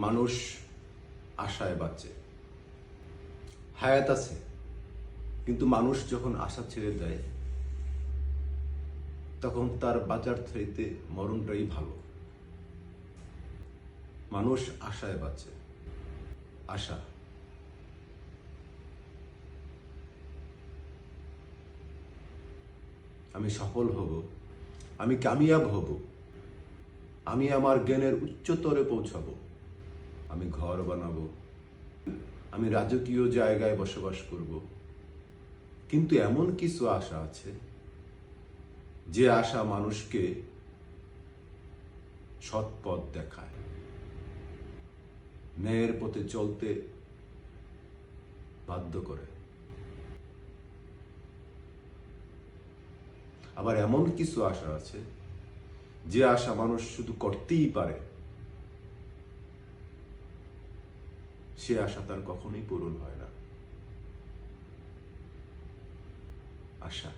মানুষ আশায় বাঁচে। হায়াত আছে, কিন্তু মানুষ যখন আশা ছেড়ে দেয় তখন তার বাঁচার চাইতে মরণটাই ভালো। মানুষ আশায় বাঁচে। আশা। আমি সফল হব, আমি কামিয়াব হব, আমি আমার জ্ঞানের উচ্চতরে পৌঁছাবো, আমি ঘর বানাবো, আমি রাজকীয় জায়গায় বসবাস করব। কিন্তু এমন কিছু আশা আছে যে আশা মানুষকে সৎ পথ দেখায়, ন্যায়ের পথে চলতে বাধ্য করে। আবার এমন কিছু আশা আছে যে আশা মানুষ শুধু করতেই পারে, সে আশা তার কখনোই পূরণ হয় না। আশা।